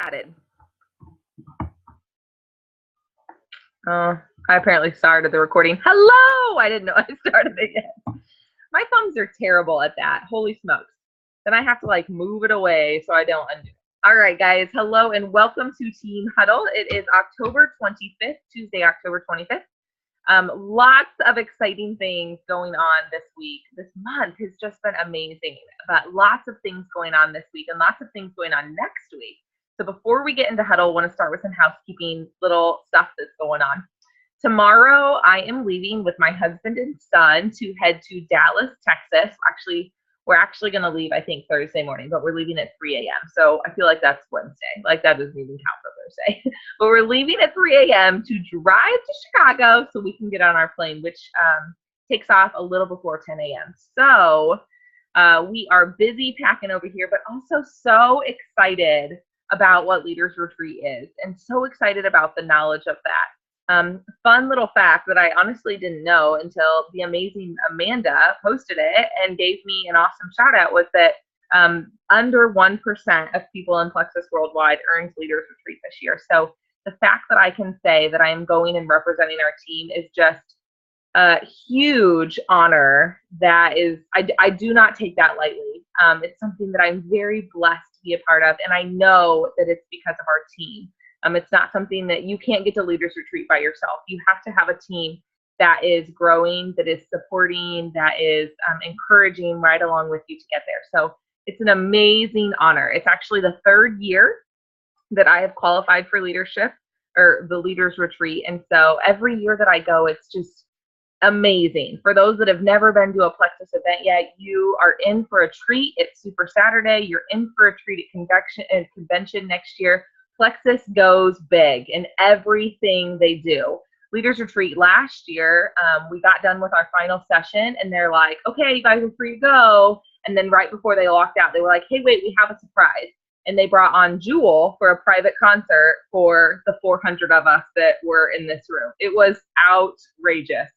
Added. Oh, I apparently started the recording. Hello! I didn't know I started it yet. My thumbs are terrible at that. Holy smokes. Then I have to like move it away so I don't undo it. All right, guys. Hello and welcome to Team Huddle. It is October 25th, Tuesday, October 25th. Lots of exciting things going on this week. This month has just been amazing, but lots of things going on this week and lots of things going on next week. So before we get into Huddle, I want to start with some housekeeping little stuff that's going on. Tomorrow, I am leaving with my husband and son to head to Dallas, Texas. We're actually going to leave, I think, Thursday morning, but we're leaving at 3 a.m. So I feel like that's Wednesday. Like that doesn't even count for Thursday. But we're leaving at 3 a.m. to drive to Chicago so we can get on our plane, which takes off a little before 10 a.m. So we are busy packing over here, but also so excited about what Leaders Retreat is and so excited about the knowledge of that. Fun little fact that I honestly didn't know until the amazing Amanda posted it and gave me an awesome shout out was that under 1% of people in Plexus Worldwide earns Leaders Retreat this year. So the fact that I can say that I am going and representing our team is just a huge honor. That is, I do not take that lightly. It's something that I'm very blessed to be a part of, and I know that it's because of our team. It's not something that you can't get to Leaders Retreat by yourself. You have to have a team that is growing, that is supporting, that is encouraging right along with you to get there. So it's an amazing honor. It's actually the third year that I have qualified for leadership or the Leaders Retreat. And so every year that I go, it's just amazing. For those that have never been to a Plexus event yet, you are in for a treat. It's Super Saturday. You're in for a treat at convention next year. Plexus goes big in everything they do. Leaders Retreat last year, we got done with our final session and they're like, okay, you guys are free to go. And then right before they walked out, they were like, hey, wait, we have a surprise. And they brought on Jewel for a private concert for the 400 of us that were in this room. It was outrageous.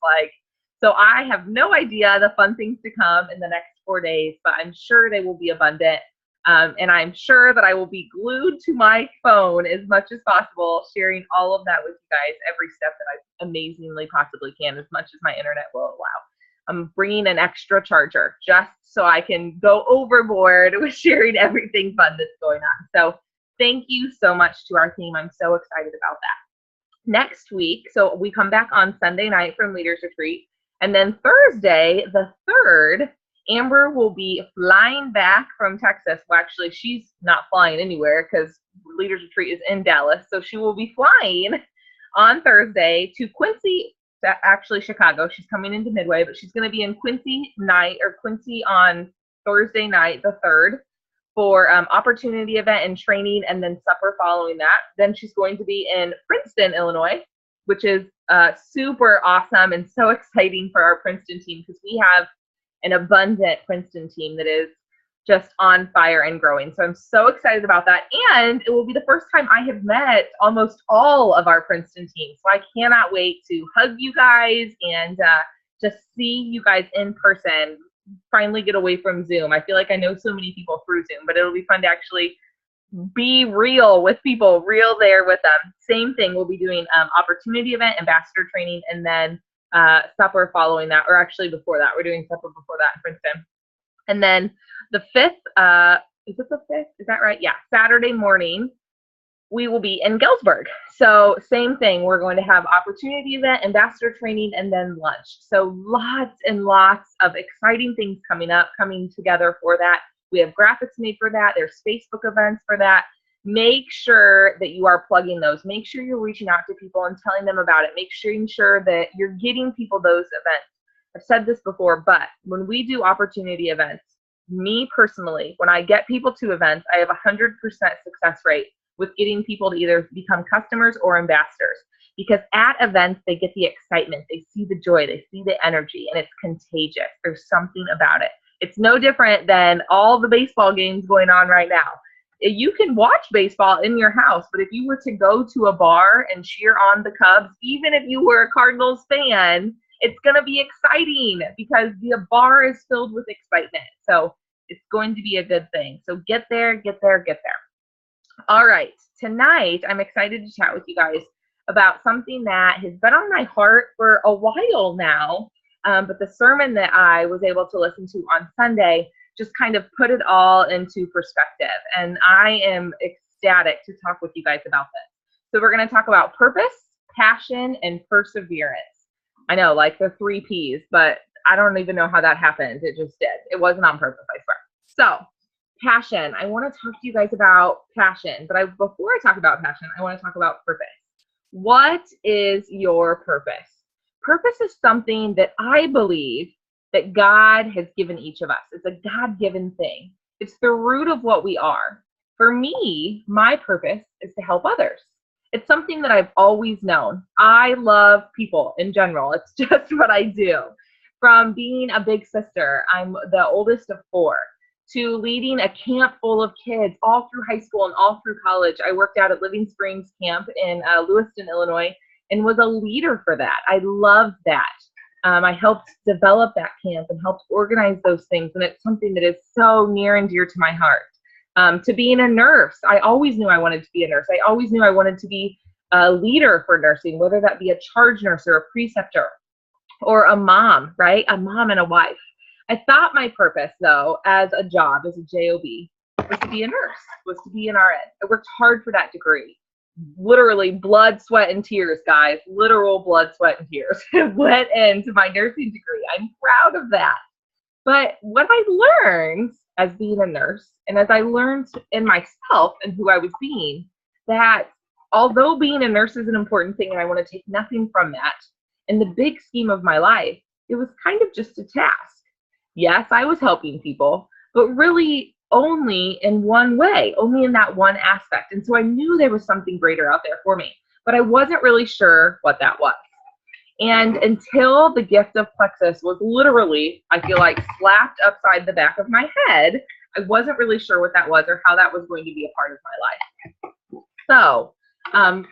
So I have no idea the fun things to come in the next 4 days, but I'm sure they will be abundant. And I'm sure that I will be glued to my phone as much as possible, sharing all of that with you guys every step that I amazingly possibly can, as much as my internet will allow. I'm bringing an extra charger just so I can go overboard with sharing everything fun that's going on. So thank you so much to our team. I'm so excited about that. Next week, so we come back on Sunday night from Leaders Retreat, and then Thursday, the 3rd, Amber will be flying back from Texas. Well, actually, she's not flying anywhere because Leaders Retreat is in Dallas. So she will be flying on Thursday to Quincy, actually Chicago. She's coming into Midway, but she's going to be in Quincy on Thursday night, the 3rd, for opportunity event and training, and then supper following that. Then she's going to be in Princeton, Illinois, which is super awesome and so exciting for our Princeton team because we have an abundant Princeton team that is just on fire and growing. So I'm so excited about that. And it will be the first time I have met almost all of our Princeton team. So I cannot wait to hug you guys and just see you guys in person, finally get away from Zoom. I feel like I know so many people through Zoom, but it'll be fun to actually be real with people, real there with them. Same thing, we'll be doing opportunity event, ambassador training, and then supper following that, or actually before that. We're doing supper before that in Princeton. And then the 5th, is it the 5th? Is that right? Yeah, Saturday morning, we will be in Galesburg. So same thing, we're going to have opportunity event, ambassador training, and then lunch. So lots and lots of exciting things coming together for that. We have graphics made for that. There's Facebook events for that. Make sure that you are plugging those. Make sure you're reaching out to people and telling them about it. Make sure that you're getting people those events. I've said this before, but when we do opportunity events, me personally, when I get people to events, I have a 100% success rate with getting people to either become customers or ambassadors. Because at events, they get the excitement, they see the joy, they see the energy, and it's contagious. There's something about it. It's no different than all the baseball games going on right now. You can watch baseball in your house, but if you were to go to a bar and cheer on the Cubs, even if you were a Cardinals fan, it's going to be exciting because the bar is filled with excitement. So it's going to be a good thing. So get there, get there, get there. All right, tonight I'm excited to chat with you guys about something that has been on my heart for a while now, but the sermon that I was able to listen to on Sunday just kind of put it all into perspective, and I am ecstatic to talk with you guys about this. So we're going to talk about purpose, passion, and perseverance. I know, like the 3 Ps, but I don't even know how that happened. It just did. It wasn't on purpose, I swear. So passion. I want to talk to you guys about passion, but before I talk about passion, I want to talk about purpose. What is your purpose? Purpose is something that I believe that God has given each of us. It's a God-given thing. It's the root of what we are. For me, my purpose is to help others. It's something that I've always known. I love people in general. It's just what I do. From being a big sister, I'm the oldest of 4, to leading a camp full of kids all through high school and all through college. I worked out at Living Springs Camp in Lewiston, Illinois, and was a leader for that. I loved that. I helped develop that camp and helped organize those things, and it's something that is so near and dear to my heart. To being a nurse, I always knew I wanted to be a nurse. I always knew I wanted to be a leader for nursing, whether that be a charge nurse or a preceptor or a mom, right? A mom and a wife. I thought my purpose, though, as a job, as a job, was to be a nurse, was to be an RN. I worked hard for that degree. Literally blood, sweat, and tears, guys. Literal blood, sweat, and tears went into my nursing degree. I'm proud of that. But what I learned as being a nurse, and as I learned in myself and who I was being, that although being a nurse is an important thing and I want to take nothing from that, in the big scheme of my life, it was kind of just a task. Yes, I was helping people, but really only in one way, only in that one aspect. And so I knew there was something greater out there for me, but I wasn't really sure what that was. And until the gift of plexus was literally, I feel like, slapped upside the back of my head, I wasn't really sure what that was or how that was going to be a part of my life. So I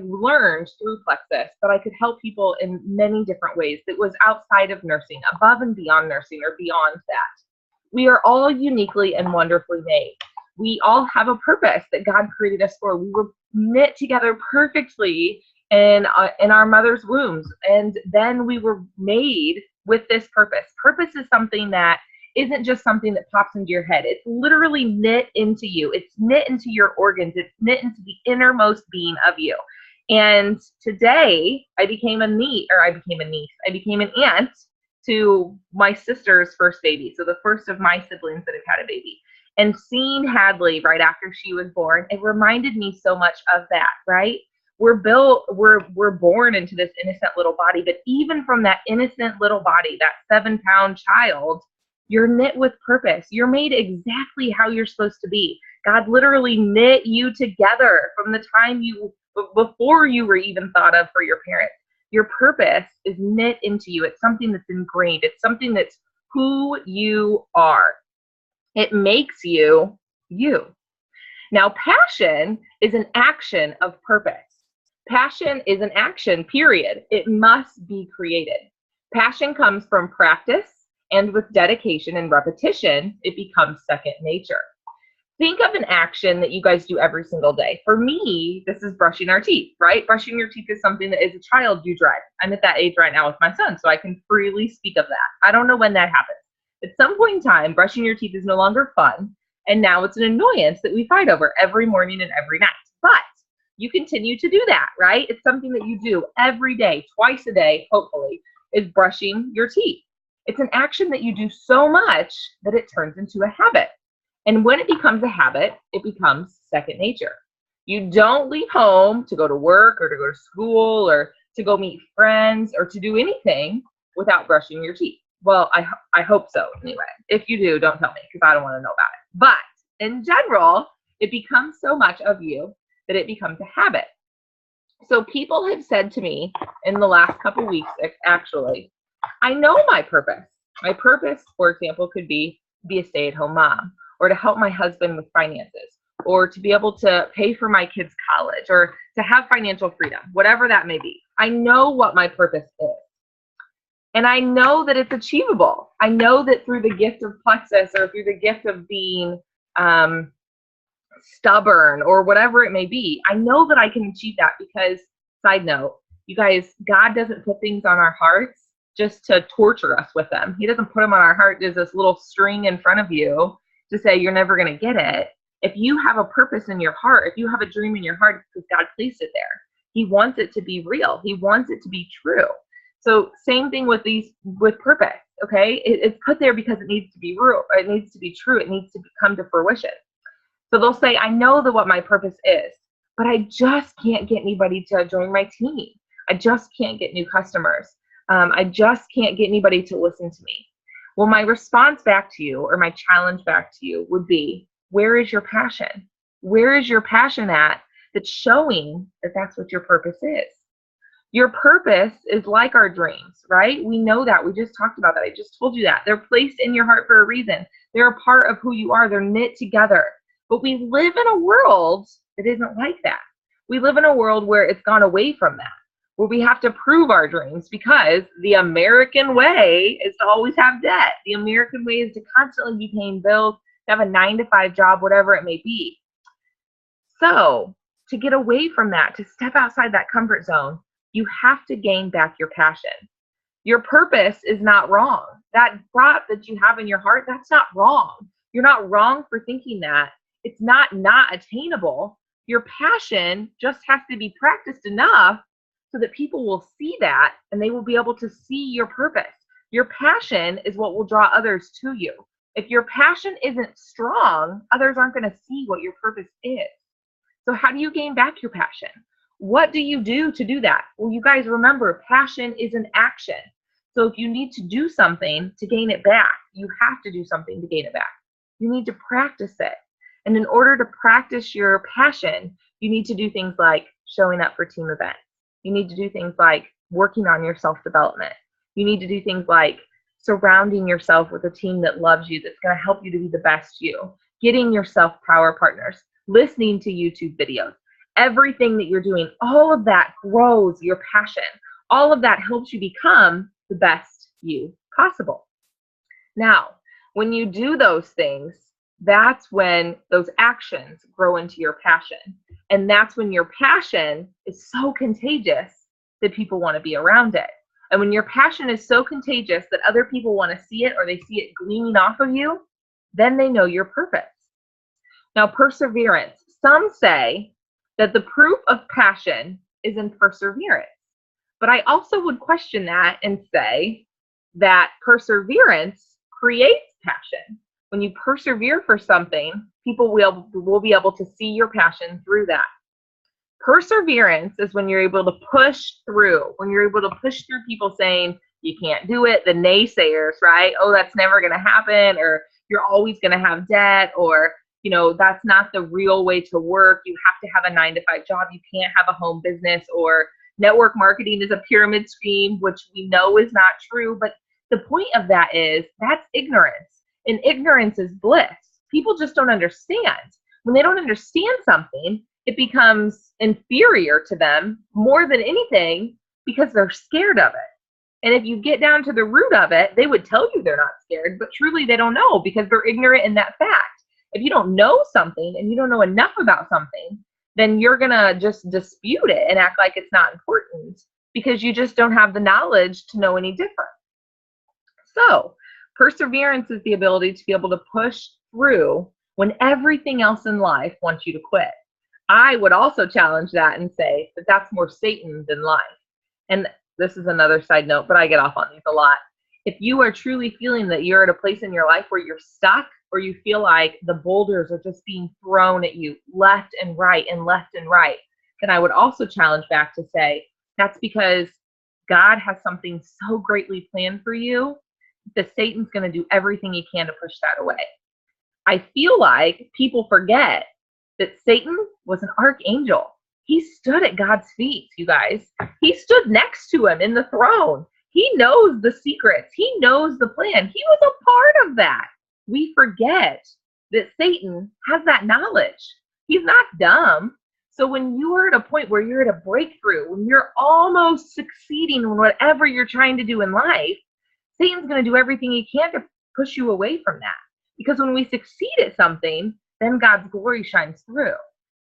learned through plexus that I could help people in many different ways that was outside of nursing, above and beyond nursing, or beyond that. We are all uniquely and wonderfully made. We all have a purpose that God created us for. We were knit together perfectly in our mother's wombs, and then we were made with this purpose. Purpose is something that isn't just something that pops into your head. It's literally knit into you. It's knit into your organs. It's knit into the innermost being of you. And today I became an aunt to my sister's first baby. So the first of my siblings that have had a baby. And seeing Hadley right after she was born, it reminded me so much of that, right? We're born into this innocent little body, but even from that innocent little body, that 7-pound child, you're knit with purpose. You're made exactly how you're supposed to be. God literally knit you together from the time before you were even thought of for your parents. Your purpose is knit into you. It's something that's ingrained. It's something that's who you are. It makes you you. Now, passion is an action of purpose. Passion is an action, period. It must be created. Passion comes from practice, and with dedication and repetition, it becomes second nature. Think of an action that you guys do every single day. For me, this is brushing our teeth, right? Brushing your teeth is something that as a child you dread. I'm at that age right now with my son, so I can freely speak of that. I don't know when that happens. At some point in time, brushing your teeth is no longer fun, and now it's an annoyance that we fight over every morning and every night. But you continue to do that, right? It's something that you do every day, twice a day, hopefully, is brushing your teeth. It's an action that you do so much that it turns into a habit. And when it becomes a habit, it becomes second nature. You don't leave home to go to work or to go to school or to go meet friends or to do anything without brushing your teeth. Well, I hope so anyway. If you do, don't tell me because I don't want to know about it. But in general, it becomes so much of you that it becomes a habit. So people have said to me in the last couple weeks, actually, I know my purpose. My purpose, for example, could be to be a stay-at-home mom, or to help my husband with finances, or to be able to pay for my kids' college, or to have financial freedom, whatever that may be. I know what my purpose is. And I know that it's achievable. I know that through the gift of plexus, or through the gift of being stubborn or whatever it may be. I know that I can achieve that because, side note, you guys, God doesn't put things on our hearts just to torture us with them. He doesn't put them on our heart as this little string in front of you to say you're never going to get it. If you have a purpose in your heart, if you have a dream in your heart, it's because God placed it there. He wants it to be real. He wants it to be true. So same thing with purpose, okay? It's put there because it needs to be real. It needs to be true. It needs to come to fruition. So they'll say, I know what my purpose is, but I just can't get anybody to join my team. I just can't get new customers. I just can't get anybody to listen to me. Well, my response back to you, or my challenge back to you, would be, where is your passion? Where is your passion at that's showing that that's what your purpose is? Your purpose is like our dreams, right? We know that. We just talked about that. I just told you that. They're placed in your heart for a reason. They're a part of who you are. They're knit together. But we live in a world that isn't like that. We live in a world where it's gone away from that, where we have to prove our dreams because the American way is to always have debt. The American way is to constantly be paying bills, to have a 9-to-5 job, whatever it may be. So to get away from that, to step outside that comfort zone, you have to gain back your passion. Your purpose is not wrong. That thought that you have in your heart, that's not wrong. You're not wrong for thinking that. It's not attainable. Your passion just has to be practiced enough so that people will see that and they will be able to see your purpose. Your passion is what will draw others to you. If your passion isn't strong, others aren't going to see what your purpose is. So how do you gain back your passion? What do you do to do that? Well, you guys remember, passion is an action. So if you need to do something to gain it back, you have to do something to gain it back. You need to practice it. And in order to practice your passion, you need to do things like showing up for team events. You need to do things like working on your self-development. You need to do things like surrounding yourself with a team that loves you, that's going to help you to be the best you, getting yourself power partners, listening to YouTube videos. Everything that you're doing, all of that grows your passion. All of that helps you become the best you possible. Now, when you do those things, that's when those actions grow into your passion. And that's when your passion is so contagious that people want to be around it. And when your passion is so contagious that other people want to see it, or they see it gleaming off of you, then they know your purpose. Now, perseverance. Some say that the proof of passion is in perseverance. But I also would question that and say that perseverance creates passion. When you persevere for something, people will be able to see your passion through that. Perseverance is when you're able to push through, when you're able to push through people saying, you can't do it, the naysayers, right? Oh, that's never going to happen, or you're always going to have debt, or, that's not the real way to work. You have to have a 9-to-5 job. You can't have a home business, or network marketing is a pyramid scheme, which we know is not true. But the point of that is that's ignorance. And ignorance is bliss. People just don't understand. When they don't understand something, it becomes inferior to them more than anything because they're scared of it. And if you get down to the root of it, they would tell you they're not scared, but truly they don't know because they're ignorant in that fact. If you don't know something and you don't know enough about something, then you're going to just dispute it and act like it's not important because you just don't have the knowledge to know any different. So, perseverance is the ability to be able to push through when everything else in life wants you to quit. I would also challenge that and say that that's more Satan than life. And this is another side note, but I get off on these a lot. If you are truly feeling that you're at a place in your life where you're stuck, or you feel like the boulders are just being thrown at you left and right, then I would also challenge back to say that's because God has something so greatly planned for you that Satan's going to do everything he can to push that away. I feel like people forget that Satan was an archangel. He stood at God's feet, you guys. He stood next to him in the throne. He knows the secrets. He knows the plan. He was a part of that. We forget that Satan has that knowledge. He's not dumb. So when you are at a point where you're at a breakthrough, when you're almost succeeding in whatever you're trying to do in life, Satan's going to do everything he can to push you away from that. Because when we succeed at something, then God's glory shines through.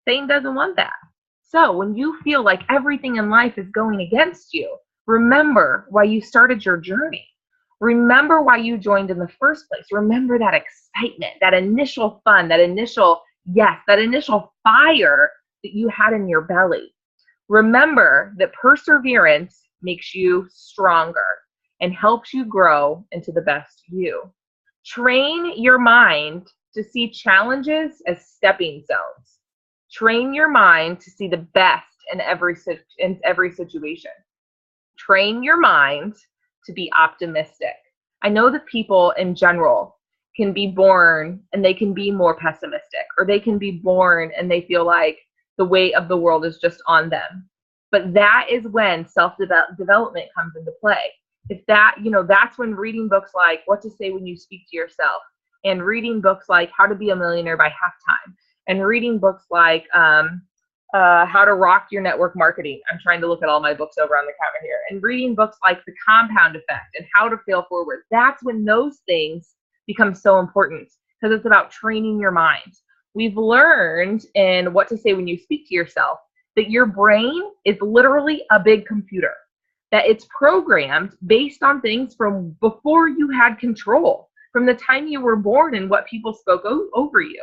Satan doesn't want that. So when you feel like everything in life is going against you, remember why you started your journey. Remember why you joined in the first place. Remember that excitement, that initial fun, that initial yes, that initial fire that you had in your belly. Remember that perseverance makes you stronger and helps you grow into the best you. Train your mind to see challenges as stepping stones. Train your mind to see the best in every situation. Train your mind to be optimistic. I know that people in general can be born and they can be more pessimistic, or they can be born and they feel like the weight of the world is just on them. But that is when self-development comes into play. If that, that's when reading books like What to Say When You Speak to Yourself, and reading books like How to Be a Millionaire by Halftime, and reading books like How to Rock Your Network Marketing. I'm trying to look at all my books over on the counter here. And reading books like The Compound Effect and How to Fail Forward. That's when those things become so important, because it's about training your mind. We've learned in What to Say When You Speak to Yourself that your brain is literally a big computer, that it's programmed based on things from before you had control, from the time you were born and what people spoke over you.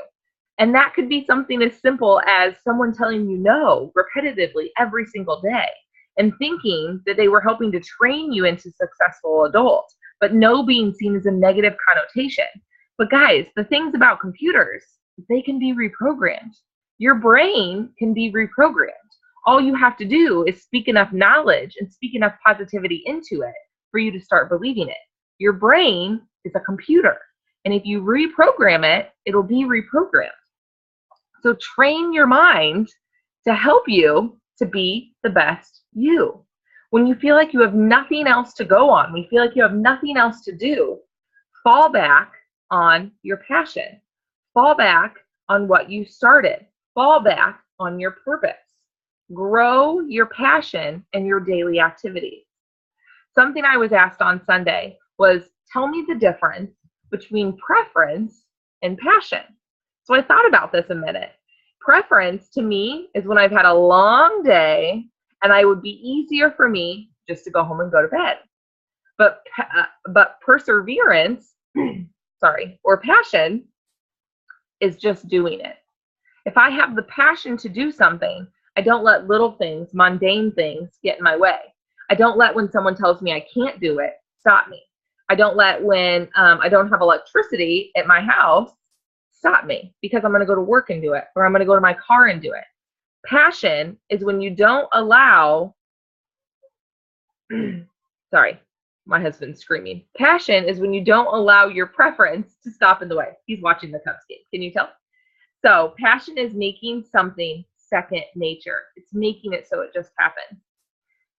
And that could be something as simple as someone telling you no repetitively every single day and thinking that they were helping to train you into successful adult, but no being seen as a negative connotation. But guys, the things about computers, they can be reprogrammed. Your brain can be reprogrammed. All you have to do is speak enough knowledge and speak enough positivity into it for you to start believing it. Your brain is a computer, and if you reprogram it, it'll be reprogrammed. So train your mind to help you to be the best you. When you feel like you have nothing else to go on, when you feel like you have nothing else to do, fall back on your passion. Fall back on what you started. Fall back on your purpose. Grow your passion and your daily activities. Something I was asked on Sunday was, tell me the difference between preference and passion. So I thought about this a minute. Preference to me is when I've had a long day and it would be easier for me just to go home and go to bed. But perseverance, or passion, is just doing it. If I have the passion to do something, I don't let little things, mundane things, get in my way. I don't let when someone tells me I can't do it stop me. I don't let when I don't have electricity at my house stop me, because I'm going to go to work and do it, or I'm going to go to my car and do it. Passion is when you don't allow, sorry, my husband's screaming. Passion is when you don't allow your preference to stop in the way. He's watching the Cubs game. Can you tell? So passion is making something second nature. It's making it so it just happens.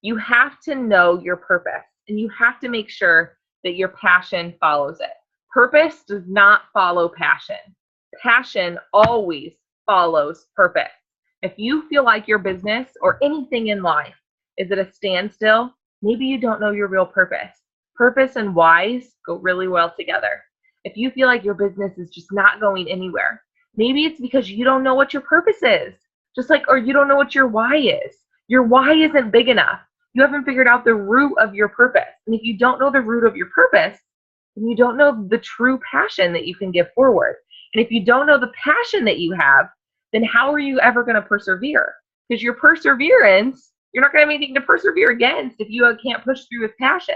You have to know your purpose, and you have to make sure that your passion follows it. Purpose does not follow passion. Passion always follows purpose. If you feel like your business or anything in life is at a standstill, maybe you don't know your real purpose. Purpose and whys go really well together. If you feel like your business is just not going anywhere, maybe it's because you don't know what your purpose is. Or you don't know what your why is. Your why isn't big enough. You haven't figured out the root of your purpose. And if you don't know the root of your purpose, then you don't know the true passion that you can give forward. And if you don't know the passion that you have, then how are you ever going to persevere? Because your perseverance, you're not going to have anything to persevere against if you can't push through with passion.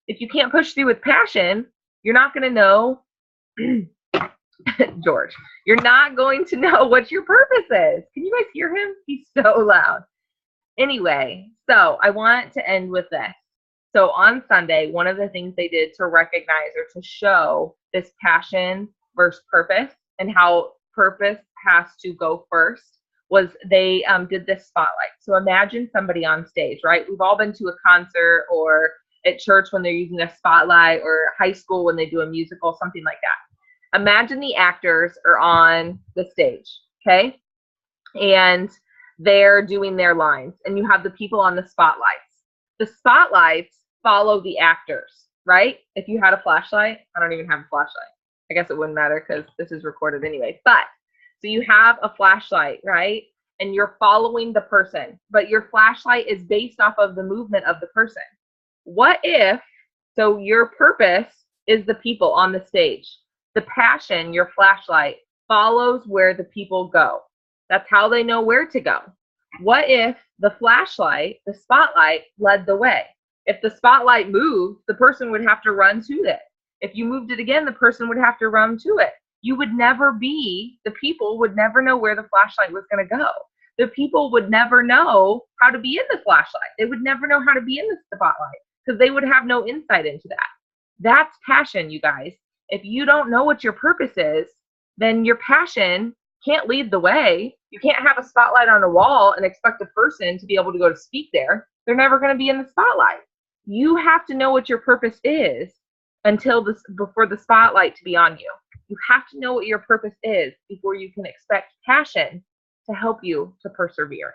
If you can't push through with passion, you're not going to know George, you're not going to know what your purpose is. Can you guys hear him? He's so loud. Anyway, so I want to end with this. So on Sunday, one of the things they did to recognize or to show this passion versus purpose and how purpose has to go first was they did this spotlight. So imagine somebody on stage, right? We've all been to a concert or at church when they're using a spotlight, or high school when they do a musical, something like that. Imagine the actors are on the stage, okay? And they're doing their lines, and you have the people on the spotlights. The spotlights follow the actors, right? If you had a flashlight, I don't even have a flashlight. I guess it wouldn't matter because this is recorded anyway. But So you have a flashlight, right? And you're following the person, but your flashlight is based off of the movement of the person. What if, so your purpose is the people on the stage. The passion, your flashlight, follows where the people go. That's how they know where to go. What if the flashlight, the spotlight, led the way? If the spotlight moved, the person would have to run to it. If you moved it again, the person would have to run to it. You would never be, the people would never know where the flashlight was going to go. The people would never know how to be in the flashlight. They would never know how to be in the spotlight because they would have no insight into that. That's passion, you guys. If you don't know what your purpose is, then your passion can't lead the way. You can't have a spotlight on a wall and expect a person to be able to go to speak there. They're never going to be in the spotlight. You have to know what your purpose is before the spotlight to be on you. You have to know what your purpose is before you can expect passion to help you to persevere.